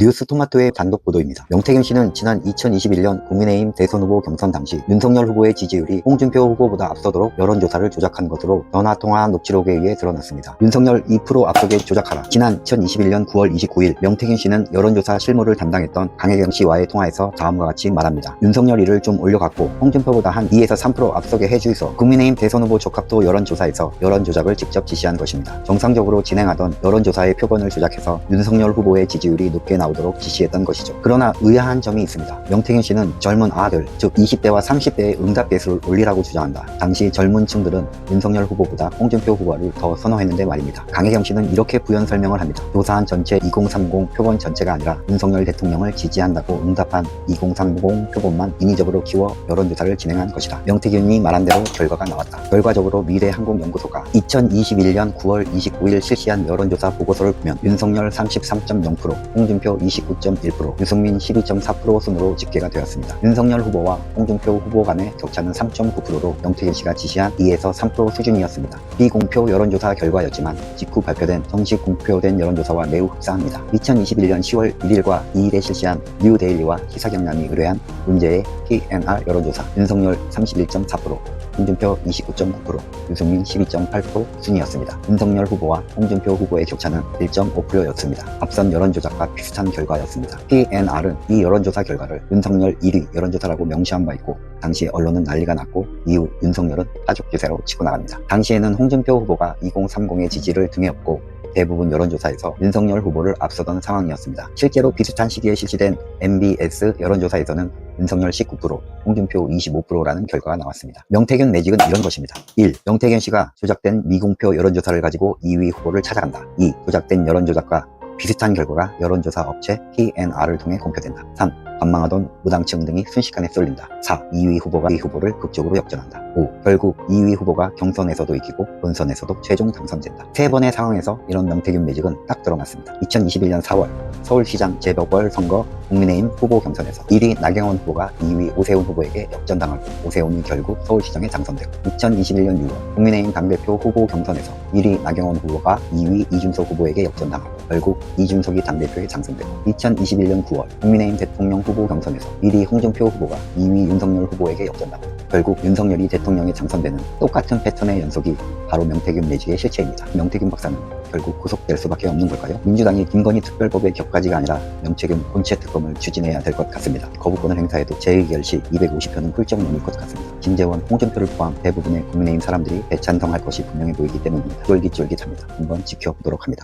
뉴스토마토의 단독 보도입니다. 명태균 씨는 지난 2021년 국민의힘 대선 후보 경선 당시 윤석열 후보의 지지율이 홍준표 후보보다 앞서도록 여론조사를 조작한 것으로 전화통화 녹취록에 의해 드러났습니다. 윤석열 2% 앞서게 조작하라. 지난 2021년 9월 29일 명태균 씨는 여론조사 실무를 담당했던 강혜경 씨와의 통화에서 다음과 같이 말합니다. 윤석열 이를 좀 올려갖고 홍준표보다 한 2에서 3% 앞서게 해주이소. 국민의힘 대선 후보 적합도 여론조사에서 여론조작을 직접 지시한 것입니다. 정상적으로 진행하던 여론조사의 표본을 조작해서 윤석열 후보의 지지율이 높게 나오도록 지시했던 것이죠. 그러나 의아한 점이 있습니다. 명태균 씨는 젊은 아들, 즉 20대와 30대의 응답 배수를 올리라고 주장한다. 당시 젊은 층들은 윤석열 후보보다 홍준표 후보를 더 선호했는데 말입니다. 강혜경 씨는 이렇게 부연 설명을 합니다. 조사한 전체 2030 표본 전체가 아니라 윤석열 대통령을 지지한다고 응답한 2030 표본만 인위적으로 키워 여론조사를 진행한 것이다. 명태균이 말한 대로 결과가 나왔다. 결과적으로 미래한국연구소가 2021년 9월 29일 실시한 여론조사 보고서를 보면 윤석열 33.0%, 홍준표 29.1%, 유승민 12.4% 순으로 집계가 되었습니다. 윤석열 후보와 홍준표 후보 간의 격차는 3.9%로 명태균 씨가 지시한 2에서 3% 수준이었습니다. 비공표 여론조사 결과였지만 직후 발표된 정식 공표된 여론조사와 매우 흡사합니다. 2021년 10월 1일과 2일에 실시한 뉴데일리와 시사경향이 의뢰한 문제의 PNR 여론조사, 윤석열 31.4%, 홍준표 29.9%, 유승민 12.8% 순이었습니다. 윤석열 후보와 홍준표 후보의 격차는 1.5%였습니다. 앞선 여론조사과 비슷한 결과였습니다. PNR은 이 여론조사 결과를 윤석열 1위 여론조사라고 명시한 바 있고 당시 언론은 난리가 났고 이후 윤석열은 파죽지세로 치고 나갑니다. 당시에는 홍준표 후보가 2030의 지지를 등에 업고 대부분 여론조사에서 윤석열 후보를 앞서던 상황이었습니다. 실제로 비슷한 시기에 실시된 MBS 여론조사에서는 윤석열 19%, 홍준표 25%라는 결과가 나왔습니다. 명태균 매직은 이런 것입니다. 1. 명태균 씨가 조작된 미공표 여론조사를 가지고 2위 후보를 찾아간다. 2. 조작된 여론조사과 비슷한 결과가 여론조사 업체 PNR을 통해 공표된다. 3. 관망하던 무당층 등이 순식간에 쏠린다. 4. 2위 후보가 2위 후보를 극적으로 역전한다. 5. 결국 2위 후보가 경선에서도 이기고 본선에서도 최종 당선된다. 세 번의 상황에서 이런 명태균 매직은 딱 들어맞습니다. 2021년 4월 서울시장 재보궐선거 국민의힘 후보 경선에서 1위 나경원 후보가 2위 오세훈 후보에게 역전당하고 오세훈이 결국 서울시장에 당선되고 2021년 6월 국민의힘 당대표 후보 경선에서 1위 나경원 후보가 2위 이준석 후보에게 역전당하고 결국 이준석이 당대표에 당선되고 2021년 9월 국민의힘 대통령 후보 경선에서 1위 홍준표 후보가 2위 윤석열 후보에게 역전당하고 결국 윤석열이 대통령에 당선되는 똑같은 패턴의 연속이 바로 명태균 매직의 실체입니다. 명태균 박사는 결국 구속될 수밖에 없는 걸까요? 민주당이 김건희 특별법의 격가지가 아니라 명태균 본체 특검을 추진해야 될 것 같습니다. 거부권을 행사해도 재의결 시 250표는 훌쩍 넘을 것 같습니다. 김재원, 홍준표를 포함 대부분의 국민의힘 사람들이 대찬성할 것이 분명해 보이기 때문입니다. 쫄깃쫄깃합니다. 한번 지켜보도록 합니다.